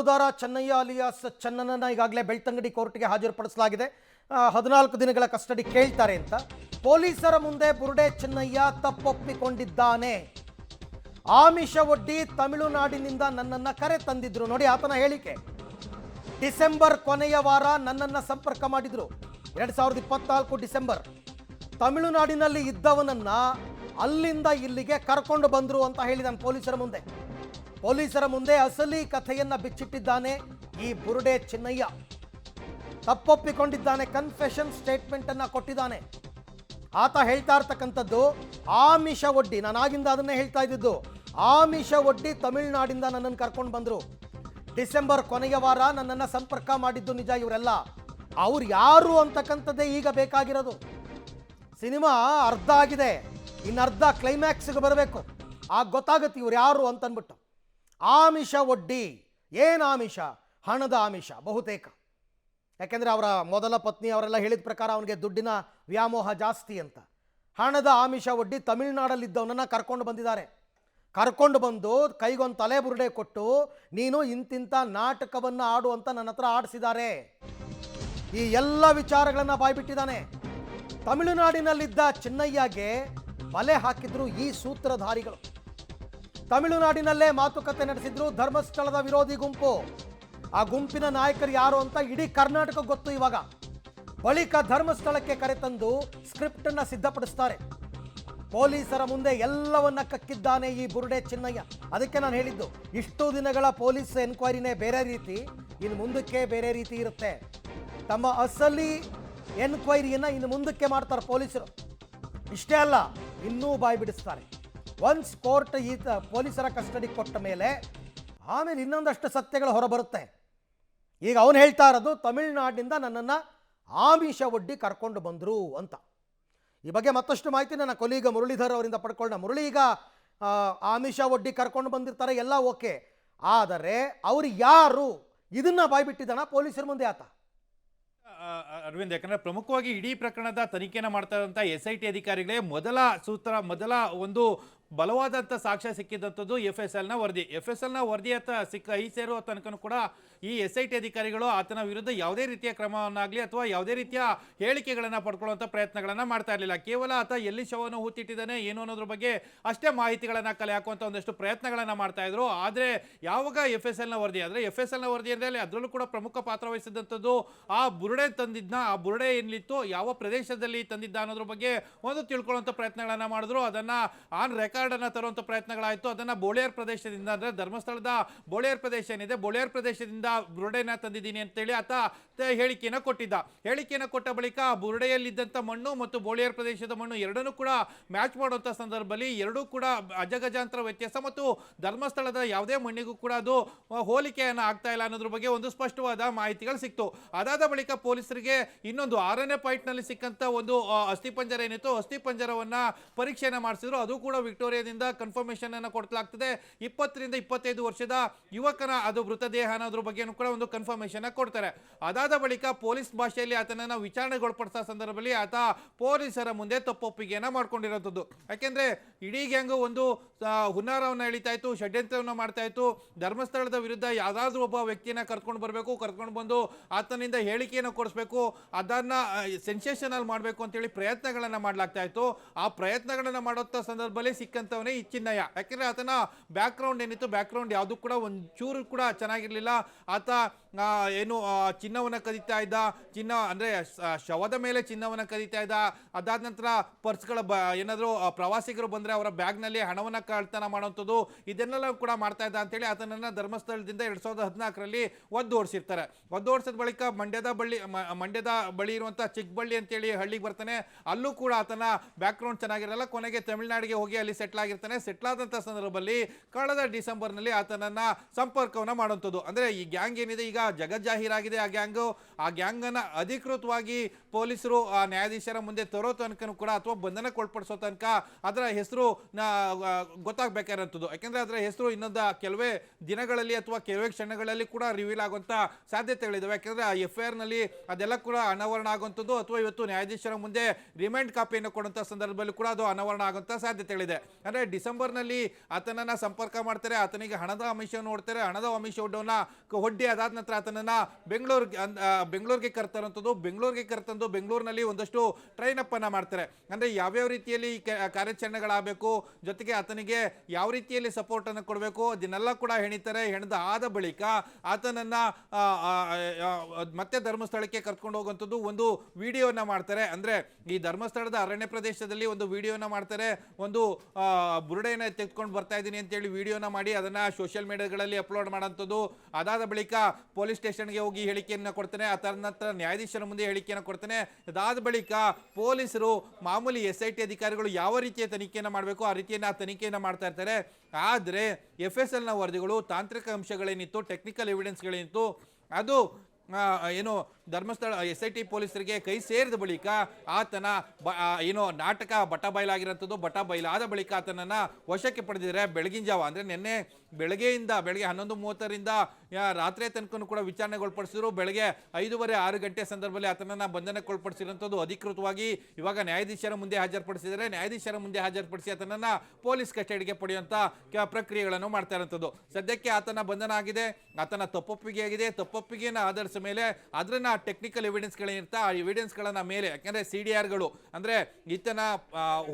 ಪಾಲುದಾರ ಚೆನ್ನಯ್ಯ ಅಲಿಯಾಸ್ ಚೆನ್ನನನ್ನ ಈಗಾಗಲೇ ಬೆಳ್ತಂಗಡಿ ಕೋರ್ಟ್ಗೆ ಹಾಜರುಪಡಿಸಲಾಗಿದೆ. 14 ದಿನಗಳ ಕಸ್ಟಡಿ ಕೇಳ್ತಾರೆ ಅಂತ ಪೊಲೀಸರ ಮುಂದೆ ಬುರುಡೆ ಚೆನ್ನಯ್ಯ ತಪ್ಪೊಪ್ಪಿಕೊಂಡಿದ್ದಾನೆ. ಆಮಿಷ ಒಡ್ಡಿ ತಮಿಳುನಾಡಿನಿಂದ ನನ್ನನ್ನು ಕರೆ ತಂದಿದ್ರು ನೋಡಿ ಆತನ ಹೇಳಿಕೆ. ಡಿಸೆಂಬರ್ ಕೊನೆಯ ವಾರ ನನ್ನನ್ನು ಸಂಪರ್ಕ ಮಾಡಿದ್ರು. 2024 ಡಿಸೆಂಬರ್ ತಮಿಳುನಾಡಿನಲ್ಲಿ ಇದ್ದವನನ್ನ ಅಲ್ಲಿಂದ ಇಲ್ಲಿಗೆ ಕರ್ಕೊಂಡು ಬಂದರು ಅಂತ ಹೇಳಿದಾನೆ ಪೊಲೀಸರ ಮುಂದೆ ಅಸಲಿ ಕಥೆಯನ್ನ ಬಿಚ್ಚಿಟ್ಟಿದ್ದಾನೆ ಈ ಬುರುಡೆ ಚಿನ್ನಯ್ಯ. ತಪ್ಪೊಪ್ಪಿಕೊಂಡಿದ್ದಾನೆ, ಕನ್ಫೆಷನ್ ಸ್ಟೇಟ್ಮೆಂಟ್ ಅನ್ನ ಕೊಟ್ಟಿದ್ದಾನೆ. ಆತ ಹೇಳ್ತಾ ಇರ್ತಕ್ಕಂಥದ್ದು ಆಮಿಷ ಒಡ್ಡಿ, ನಾನು ಆಗಿಂದ ಅದನ್ನೇ ಹೇಳ್ತಾ ಇದ್ದಿದ್ದು, ಆಮಿಷ ಒಡ್ಡಿ ತಮಿಳುನಾಡಿಂದ ನನ್ನನ್ನು ಕರ್ಕೊಂಡು ಬಂದರು. ಡಿಸೆಂಬರ್ ಕೊನೆಯ ವಾರ ನನ್ನನ್ನು ಸಂಪರ್ಕ ಮಾಡಿದ್ದು ನಿಜ. ಇವರೆಲ್ಲ ಅವ್ರು ಯಾರು ಅಂತಕ್ಕಂಥದ್ದೇ ಈಗ ಬೇಕಾಗಿರೋದು. ಸಿನಿಮಾ ಅರ್ಧ ಆಗಿದೆ, ಇನ್ನರ್ಧ ಕ್ಲೈಮ್ಯಾಕ್ಸ್ಗೆ ಬರಬೇಕು, ಆಗ ಗೊತ್ತಾಗುತ್ತೆ ಇವ್ರು ಯಾರು ಅಂತನ್ಬಿಟ್ಟು. ಆಮಿಷ ಒಡ್ಡಿ, ಏನು ಆಮಿಷ? ಹಣದ ಆಮಿಷ ಬಹುತೇಕ. ಯಾಕೆಂದರೆ ಅವರ ಮೊದಲ ಪತ್ನಿ ಅವರೆಲ್ಲ ಹೇಳಿದ ಪ್ರಕಾರ ಅವನಿಗೆ ದುಡ್ಡಿನ ವ್ಯಾಮೋಹ ಜಾಸ್ತಿ ಅಂತ. ಹಣದ ಆಮಿಷ ಒಡ್ಡಿ ತಮಿಳುನಾಡಲ್ಲಿದ್ದವನನ್ನು ಕರ್ಕೊಂಡು ಬಂದಿದ್ದಾರೆ. ಕರ್ಕೊಂಡು ಬಂದು ಕೈಗೊಂದು ತಲೆ ಬುರುಡೆ ಕೊಟ್ಟು ನೀನು ಇಂತಿಂಥ ನಾಟಕವನ್ನು ಆಡು ಅಂತ ನನ್ನ ಹತ್ರ ಆಡಿಸಿದ್ದಾರೆ. ಈ ಎಲ್ಲ ವಿಚಾರಗಳನ್ನು ಬಾಯ್ಬಿಟ್ಟಿದ್ದಾನೆ. ತಮಿಳುನಾಡಿನಲ್ಲಿದ್ದ ಚಿನ್ನಯ್ಯಗೆ ಬಲೆ ಹಾಕಿದ್ರು ಈ ಸೂತ್ರಧಾರಿಗಳು. ತಮಿಳುನಾಡಿನಲ್ಲೇ ಮಾತುಕತೆ ನಡೆಸಿದ್ರು ಧರ್ಮಸ್ಥಳದ ವಿರೋಧಿ ಗುಂಪು. ಆ ಗುಂಪಿನ ನಾಯಕರು ಯಾರು ಅಂತ ಇಡೀ ಕರ್ನಾಟಕ ಗೊತ್ತು ಇವಾಗ. ಬಳಿಕ ಧರ್ಮಸ್ಥಳಕ್ಕೆ ಕರೆತಂದು ಸ್ಕ್ರಿಪ್ಟ್ ಅನ್ನ ಸಿದ್ಧಪಡಿಸ್ತಾರೆ. ಪೊಲೀಸರ ಮುಂದೆ ಎಲ್ಲವನ್ನ ಕಕ್ಕಿದ್ದಾನೆ ಈ ಬುರುಡೆ ಚಿನ್ನಯ್ಯ. ಅದಕ್ಕೆ ನಾನು ಹೇಳಿದ್ದು, ಇಷ್ಟು ದಿನಗಳ ಪೊಲೀಸ್ ಎನ್ಕ್ವೈರಿನೇ ಬೇರೆ ರೀತಿ, ಇನ್ನು ಮುಂದಕ್ಕೆ ಬೇರೆ ರೀತಿ ಇರುತ್ತೆ. ತಮ್ಮ ಅಸಲಿ ಎನ್ಕ್ವೈರಿಯನ್ನು ಇನ್ನು ಮುಂದಕ್ಕೆ ಮಾಡ್ತಾರೆ ಪೊಲೀಸರು. ಇಷ್ಟೇ ಅಲ್ಲ, ಇನ್ನೂ ಬಾಯಿ ಬಿಡಿಸ್ತಾರೆ. ಒನ್ಸ್ ಕೋರ್ಟ್ ಈ ಪೊಲೀಸರ ಕಸ್ಟಡಿ ಕೊಟ್ಟ ಮೇಲೆ ಆಮೇಲೆ ಇನ್ನೊಂದಷ್ಟು ಸತ್ಯಗಳು ಹೊರಬರುತ್ತೆ. ಈಗ ಅವನು ಹೇಳ್ತಾ ಇರೋದು ತಮಿಳುನಾಡಿನಿಂದ ನನ್ನನ್ನು ಆಮಿಷ ಒಡ್ಡಿ ಕರ್ಕೊಂಡು ಬಂದರು ಅಂತ. ಈ ಬಗ್ಗೆ ಮತ್ತಷ್ಟು ಮಾಹಿತಿ ನನ್ನ ಕೊಲೀಗ ಮುರಳೀಧರ್ ಅವರಿಂದ ಪಡ್ಕೊಳ್ಳೋಣ. ಮುರಳಿ, ಈಗ ಆಮಿಷ ಒಡ್ಡಿ ಕರ್ಕೊಂಡು ಬಂದಿರ್ತಾರೆ, ಎಲ್ಲ ಓಕೆ, ಆದರೆ ಅವರು ಯಾರು ಇದನ್ನ ಬಾಯ್ಬಿಟ್ಟಿದ್ದಾನ ಪೊಲೀಸರ ಮುಂದೆ ಆತ? ಅರವಿಂದ್, ಯಾಕಂದ್ರೆ ಪ್ರಮುಖವಾಗಿ ಇಡೀ ಪ್ರಕರಣದ ತನಿಖೆಯನ್ನು ಮಾಡ್ತಾ ಇರುವಂಥ SIT ಅಧಿಕಾರಿಗಳೇ ಮೊದಲ ಒಂದು ಬಲವಾದಂಥ ಸಾಕ್ಷ್ಯ ಸಿಕ್ಕಿದಂಥದ್ದು FSL ನ ವರದಿ. FSL ನ ವರದಿ ಕೈ ಸೇರುವ ತನಕ ಕೂಡ ಈ SIT ಅಧಿಕಾರಿಗಳು ಆತನ ವಿರುದ್ಧ ಯಾವುದೇ ರೀತಿಯ ಕ್ರಮವನ್ನಾಗಲಿ ಅಥವಾ ಯಾವುದೇ ರೀತಿಯ ಹೇಳಿಕೆಗಳನ್ನು ಪಡ್ಕೊಳ್ಳುವಂಥ ಪ್ರಯತ್ನಗಳನ್ನು ಮಾಡ್ತಾ ಇರಲಿಲ್ಲ. ಕೇವಲ ಆತ ಎಲ್ಲಿ ಶವವನ್ನು ಹೂತಿಟ್ಟಿದ್ದಾನೆ ಏನು ಅನ್ನೋದ್ರ ಬಗ್ಗೆ ಅಷ್ಟೇ ಮಾಹಿತಿಗಳನ್ನು ಕಲೆ ಹಾಕುವಂಥ ಒಂದಷ್ಟು ಪ್ರಯತ್ನಗಳನ್ನು ಮಾಡ್ತಾ ಇದ್ರು. ಆದರೆ ಯಾವಾಗ FSL ನ ವರದಿ ಅಂದರೆ FSL ನ ವರದಿ ಅಂದರೆ ಅದರಲ್ಲೂ ಕೂಡ ಪ್ರಮುಖ ಪಾತ್ರ ವಹಿಸಿದಂಥದ್ದು ಆ ಬುರುಡೆ ತಂದಿದ್ನ, ಆ ಬುರುಡೆ ಏನಿತ್ತು, ಯಾವ ಪ್ರದೇಶದಲ್ಲಿ ತಂದಿದ್ದ ಅನ್ನೋದ್ರ ಬಗ್ಗೆ ಒಂದು ತಿಳ್ಕೊಳ್ಳುವಂಥ ಪ್ರಯತ್ನಗಳನ್ನು ಮಾಡಿದ್ರು. ಅದನ್ನು ಆನ್ ರೆಕಾರ್ಡ್ ಅನ್ನು ತರುವಂಥ ಪ್ರಯತ್ನಗಳಾಯಿತು. ಅದನ್ನು ಬೋಳಿಯರ್ ಪ್ರದೇಶದಿಂದ, ಅಂದರೆ ಧರ್ಮಸ್ಥಳದ ಬೋಳಿಯರ್ ಪ್ರದೇಶ ಏನಿದೆ, ಬೋಳಿಯರ್ ಪ್ರದೇಶದಿಂದ ಬುರುಡೆನ ತಂದಿದ್ದೀನಿ ಅಂತೇಳಿ ಆತ ಹೇಳಿಕೆಯನ್ನು ಕೊಟ್ಟಿದ್ದ. ಹೇಳಿಕೆಯನ್ನು ಕೊಟ್ಟ ಬಳಿಕ ಬುರುಡೆಯಲ್ಲಿದ್ದಂಥ ಮಣ್ಣು ಮತ್ತು ಬೋಳಿಯರ್ ಪ್ರದೇಶದ ಮಣ್ಣು ಎರಡನ್ನೂ ಕೂಡ ಮ್ಯಾಚ್ ಮಾಡುವಂಥ ಸಂದರ್ಭದಲ್ಲಿ ಎರಡೂ ಕೂಡ ಅಜಗಜಾಂತರ ವ್ಯತ್ಯಾಸ ಮತ್ತು ಧರ್ಮಸ್ಥಳದ ಯಾವುದೇ ಮಣ್ಣಿಗೂ ಕೂಡ ಅದು ಹೋಲಿಕೆಯನ್ನು ಆಗ್ತಾ ಇಲ್ಲ ಅನ್ನೋದ್ರ ಬಗ್ಗೆ ಒಂದು ಸ್ಪಷ್ಟವಾದ ಮಾಹಿತಿಗಳು ಸಿಕ್ತು. ಅದಾದ ಬಳಿಕ ಪೊಲೀಸರಿಗೆ ಇನ್ನೊಂದು 6ನೇ ಪಾಯಿಂಟ್ನಲ್ಲಿ ಸಿಕ್ಕಂಥ ಒಂದು ಅಸ್ಥಿಪಂಜರ ಏನಿತ್ತು, ಅಸ್ಥಿಪಂಜರವನ್ನು ಪರೀಕ್ಷೆಯನ್ನು ಮಾಡಿಸಿದ್ರು. ಅದು ಕೂಡ ವಿಕ್ಟೋರಿಯಾದಿಂದ ಕನ್ಫರ್ಮೇಷನ್ ಅನ್ನು ಕೊಡಲಾಗ್ತದೆ. 20 ರಿಂದ 25 ವರ್ಷದ ಯುವಕನ ಅದು ಮೃತದೇಹ ಅನ್ನೋದ್ರ ಬಗ್ಗೆ ಕೂಡ ಒಂದು ಕನ್ಫರ್ಮೇಷನ್ ಕೊಡ್ತಾರೆ. ಅದಾದ ಬಳಿಕ ಪೊಲೀಸ್ ಭಾಷೆಯಲ್ಲಿ ಆತನನ್ನು ವಿಚಾರಣೆಗೊಳಪಡಿಸೋ ಸಂದರ್ಭದಲ್ಲಿ ಆತ ಪೊಲೀಸರ ಮುಂದೆ ತಪ್ಪೊಪ್ಪಿಗೆಯನ್ನು ಮಾಡ್ಕೊಂಡಿರೋದು. ಯಾಕೆಂದ್ರೆ ಇಡೀ ಗ್ಯಾಂಗು ಒಂದು ಹುನ್ನಾರವನ್ನು ಎಳಿತಾ ಇತ್ತು, ಷಡ್ಯಂತ್ರವನ್ನು ಮಾಡ್ತಾ ಇತ್ತು. ಧರ್ಮಸ್ಥಳದ ವಿರುದ್ಧ ಯಾವುದಾದ್ರೂ ಒಬ್ಬ ವ್ಯಕ್ತಿಯನ್ನು ಕರ್ಕೊಂಡು ಬರಬೇಕು, ಕರ್ಕೊಂಡು ಬಂದು ಆತನಿಂದ ಹೇಳಿಕೆಯನ್ನು ಕೊಡಿಸ್ಬೇಕು, ಅದನ್ನ ಸೆನ್ಸೇಷನಲ್ ಮಾಡಬೇಕು ಅಂತೇಳಿ ಪ್ರಯತ್ನಗಳನ್ನು ಮಾಡಲಾಗ್ತಾ ಇತ್ತು. ಆ ಪ್ರಯತ್ನಗಳನ್ನು ಮಾಡುವಂಥ ಸಂದರ್ಭದಲ್ಲಿ ಸಿಕ್ಕಂತವನೇ ಈ ಚಿನ್ನಯ್ಯ. ಯಾಕೆಂದ್ರೆ ಆತನ ಬ್ಯಾಕ್ಗ್ರೌಂಡ್ ಏನಿತ್ತು, ಬ್ಯಾಕ್ಗ್ರೌಂಡ್ ಯಾವುದು ಕೂಡ ಒಂಚೂರು ಕೂಡ ಚೆನ್ನಾಗಿರ್ಲಿಲ್ಲ. ಆತ ಏನು ಚಿನ್ನವನ್ನು ಕದೀತಾ ಇದ್ದ, ಚಿನ್ನ ಅಂದರೆ ಶವದ ಮೇಲೆ ಚಿನ್ನವನ್ನು ಕದೀತಾ ಇದ್ದ. ಅದಾದ ನಂತರ ಪರ್ಸ್ಗಳ ಏನಾದರೂ ಪ್ರವಾಸಿಗರು ಬಂದರೆ ಅವರ ಬ್ಯಾಗ್ನಲ್ಲಿ ಹಣವನ್ನು ಕಳ್ತನ ಮಾಡುವಂಥದ್ದು, ಇದನ್ನೆಲ್ಲ ಕೂಡ ಮಾಡ್ತಾ ಇದ್ದ ಅಂತೇಳಿ ಆತನನ್ನು ಧರ್ಮಸ್ಥಳದಿಂದ 2014ರಲ್ಲಿ ಒದ್ದು ಓಡಿಸಿರ್ತಾರೆ. ಒದ್ದು ಓಡಿಸಿದ ಬಳಿಕ ಮಂಡ್ಯದ ಬಳಿ ಇರುವಂಥ ಚಿಕ್ಕಬಳ್ಳಿ ಅಂತೇಳಿ ಹಳ್ಳಿಗೆ ಬರ್ತಾನೆ. ಅಲ್ಲೂ ಕೂಡ ಆತನ ಬ್ಯಾಕ್ಗ್ರೌಂಡ್ ಚೆನ್ನಾಗಿರಲ್ಲ. ಕೊನೆಗೆ ತಮಿಳುನಾಡಿಗೆ ಹೋಗಿ ಅಲ್ಲಿ ಸೆಟ್ಲ್ ಆಗಿರ್ತಾನೆ. ಸೆಟ್ಲ್ ಆದಂಥ ಸಂದರ್ಭದಲ್ಲಿ ಕಳೆದ ಡಿಸೆಂಬರ್ನಲ್ಲಿ ಆತನನ್ನು ಸಂಪರ್ಕವನ್ನು ಮಾಡುವಂಥದ್ದು. ಅಂದರೆ ಈ ಗ್ಯಾಂಗ್ ಏನಿದೆ ಈಗ ಜಗಜ್ಜಾಹೀರಾಗಿದೆ ಆ ಗ್ಯಾಂಗನ್ನು ಅಧಿಕೃತವಾಗಿ ಪೊಲೀಸರು ನ್ಯಾಯಾಧೀಶರ ಮುಂದೆ ತರೋ ತನಕನೂ ಕೂಡ ಅಥವಾ ಬಂಧನಕ್ಕೊಳಪಡಿಸೋ ತನಕ ಅದರ ಹೆಸರು ಗೊತ್ತಾಗಬೇಕಾಗಿರೋಂಥದ್ದು. ಯಾಕೆಂದರೆ ಅದರ ಹೆಸರು ಇನ್ನೊಂದು ಕೆಲವೇ ದಿನಗಳಲ್ಲಿ ಅಥವಾ ಕೆಲವೇ ಕ್ಷಣಗಳಲ್ಲಿ ಕೂಡ ರಿವೀಲ್ ಆಗುವಂಥ ಸಾಧ್ಯತೆಗಳಿದ್ದಾವೆ. ಯಾಕೆಂದರೆ ಆ FIR ನಲ್ಲಿ ಅದೆಲ್ಲ ಕೂಡ ಅನಾವರಣ ಆಗುವಂಥದ್ದು ಅಥವಾ ಇವತ್ತು ನ್ಯಾಯಾಧೀಶರ ಮುಂದೆ ರಿಮೈಂಡ್ ಕಾಪಿಯನ್ನು ಕೊಡುವಂಥ ಸಂದರ್ಭದಲ್ಲಿ ಕೂಡ ಅದು ಅನಾವರಣ ಆಗುವಂಥ ಸಾಧ್ಯತೆಗಳಿದೆ. ಅಂದರೆ ಡಿಸೆಂಬರ್ನಲ್ಲಿ ಆತನನ್ನು ಸಂಪರ್ಕ ಮಾಡ್ತಾರೆ, ಆತನಿಗೆ ಹಣದ ಆಮಿಷ ನೋಡ್ತಾರೆ, ಹಣದ ಆಮಿಷ ಒಡ್ಡಿ ಅದಾದ ನಂತರ ಆತನನ್ನು ಬೆಂಗಳೂರಿಗೆ ಕರ್ತಂಥದ್ದು. ಬೆಂಗಳೂರಿಗೆ ಕರ್ತಂದು ಬೆಂಗಳೂರಿನಲ್ಲಿ ಒಂದಷ್ಟು ಟ್ರೈನ್ ಅಪ್ ಅನ್ನು ಮಾಡ್ತಾರೆ. ಅಂದರೆ ಯಾವ್ಯಾವ ರೀತಿಯಲ್ಲಿ ಕಾರ್ಯಾಚರಣೆಗಳಾಗಬೇಕು, ಜೊತೆಗೆ ಆತನಿಗೆ ಯಾವ ರೀತಿಯಲ್ಲಿ ಸಪೋರ್ಟ್ ಅನ್ನು ಕೊಡಬೇಕು ಅದನ್ನೆಲ್ಲ ಕೂಡ ಹೆಣಿತಾರೆ. ಹೆಣದ ಆದ ಬಳಿಕ ಆತನನ್ನ ಮತ್ತೆ ಧರ್ಮಸ್ಥಳಕ್ಕೆ ಕರ್ಕೊಂಡು ಹೋಗುವಂಥದ್ದು ಒಂದು ವಿಡಿಯೋನ ಮಾಡ್ತಾರೆ. ಅಂದ್ರೆ ಈ ಧರ್ಮಸ್ಥಳದ ಅರಣ್ಯ ಪ್ರದೇಶದಲ್ಲಿ ಒಂದು ವಿಡಿಯೋನ ಮಾಡ್ತಾರೆ. ಒಂದು ಬುರುಡೆಯನ್ನು ತೆಗೆದುಕೊಂಡು ಬರ್ತಾ ಇದ್ದೀನಿ ಅಂತೇಳಿ ವಿಡಿಯೋನ ಮಾಡಿ ಅದನ್ನ ಸೋಷಿಯಲ್ ಮೀಡಿಯಾಗಳಲ್ಲಿ ಅಪ್ಲೋಡ್ ಮಾಡೋಂಥದ್ದು. ಅದಾದ ಬಳಿಕ ಪೊಲೀಸ್ ಸ್ಟೇಷನ್ಗೆ ಹೋಗಿ ಹೇಳಿಕೆಯನ್ನು ಕೊಡ್ತಾನೆ. ಅದರ ನಂತರ ನ್ಯಾಯಾಧೀಶರ ಮುಂದೆ ಹೇಳಿಕೆಯನ್ನು ಕೊಡ್ತಾನೆ. ಅದಾದ ಬಳಿಕ ಪೊಲೀಸರು ಮಾಮೂಲಿ SIT ಅಧಿಕಾರಿಗಳು ಯಾವ ರೀತಿಯ ತನಿಖೆಯನ್ನು ಮಾಡಬೇಕು ಆ ರೀತಿಯನ್ನು ತನಿಖೆಯನ್ನು ಮಾಡ್ತಾ ಇರ್ತಾರೆ. ಆದರೆ FSL ನ ವರದಿಗಳು, ತಾಂತ್ರಿಕ ಅಂಶಗಳೇನಿತ್ತು, ಟೆಕ್ನಿಕಲ್ ಎವಿಡೆನ್ಸ್ಗಳೇನಿತ್ತು, ಅದು ಏನು ಧರ್ಮಸ್ಥಳ SIT ಪೊಲೀಸರಿಗೆ ಕೈ ಸೇರಿದ ಬಳಿಕ ಆತನ ನಾಟಕ ಬಟ ಬಯಲಾಗಿರೋಂಥದ್ದು. ಬಟ ಬಯಲಾದ ಬಳಿಕ ಆತನನ್ನು ವಶಕ್ಕೆ ಪಡೆದಿದ್ದಾರೆ. ಬೆಳಗಿನ ಜಾವ ಅಂದರೆ ನಿನ್ನೆ ಬೆಳಗ್ಗೆ 11:30ರಿಂದ ರಾತ್ರಿ ತನಕ ಕೂಡ ವಿಚಾರಣೆಗೊಳಪಡಿಸಿದ್ರು. ಬೆಳಗ್ಗೆ 5:30-6 ಗಂಟೆ ಸಂದರ್ಭದಲ್ಲಿ ಆತನನ್ನು ಬಂಧನಕ್ಕೊಳಪಡಿಸಿರುವಂಥದ್ದು ಅಧಿಕೃತವಾಗಿ ಇವಾಗ ನ್ಯಾಯಾಧೀಶರ ಮುಂದೆ ಹಾಜರುಪಡಿಸಿದರೆ ನ್ಯಾಯಾಧೀಶರ ಮುಂದೆ ಹಾಜರುಪಡಿಸಿ ಆತನನ್ನು ಪೊಲೀಸ್ ಕಸ್ಟಡಿಗೆ ಪಡೆಯುವಂಥ ಪ್ರಕ್ರಿಯೆಗಳನ್ನು ಮಾಡ್ತಾ ಇರುವಂಥದ್ದು. ಸದ್ಯಕ್ಕೆ ಆತನ ಬಂಧನ ಆಗಿದೆ, ಆತನ ತಪ್ಪೊಪ್ಪಿಗೆ ಆಗಿದೆ. ತಪ್ಪೊಪ್ಪಿಗೆಯನ್ನು ಆಧರಿಸಿದ ಮೇಲೆ ಅದನ್ನ ಟೆಕ್ನಿಕಲ್ ಎವಿಡೆನ್ಸ್ಗಳೇನಿರ್ತಾ ಆ ಎವಿಡೆನ್ಸ್ಗಳನ್ನ ಮೇಲೆ, ಯಾಕಂದ್ರೆ CDRಗಳು ಅಂದರೆ ಈತನ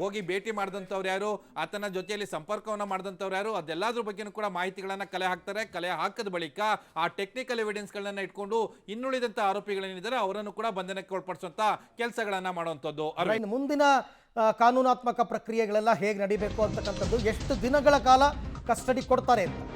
ಹೋಗಿ ಭೇಟಿ ಮಾಡಿದಂಥವ್ರು ಯಾರು, ಆತನ ಜೊತೆಯಲ್ಲಿ ಸಂಪರ್ಕವನ್ನು ಮಾಡಿದಂಥವ್ರು ಯಾರು, ಅದೆಲ್ಲದ್ರ ಬಗ್ಗೆನೂ ಕೂಡ ಮಾಹಿತಿಗಳನ್ನ ಕಲೆ ಹಾಕ್ತಾರೆ. ಕಲೆ ಹಾಕಿದ ಬಳಿಕ ಆ ಟೆಕ್ನಿಕಲ್ ಎವಿಡೆನ್ಸ್ಗಳನ್ನ ಇಟ್ಕೊಂಡು ಇನ್ನುಳಿದಂಥ ಆರೋಪಿಗಳೇನಿದ್ದಾರೆ ಅವರನ್ನು ಕೂಡ ಬಂಧನಕ್ಕೆ ಒಳಪಡಿಸುವಂತ ಕೆಲಸಗಳನ್ನ ಮಾಡುವಂಥದ್ದು. ಮುಂದಿನ ಕಾನೂನಾತ್ಮಕ ಪ್ರಕ್ರಿಯೆಗಳೆಲ್ಲ ಹೇಗೆ ನಡಿಬೇಕು ಅಂತಕ್ಕಂಥದ್ದು, ಎಷ್ಟು ದಿನಗಳ ಕಾಲ ಕಸ್ಟಡಿ ಕೊಡ್ತಾರೆ ಅಂತ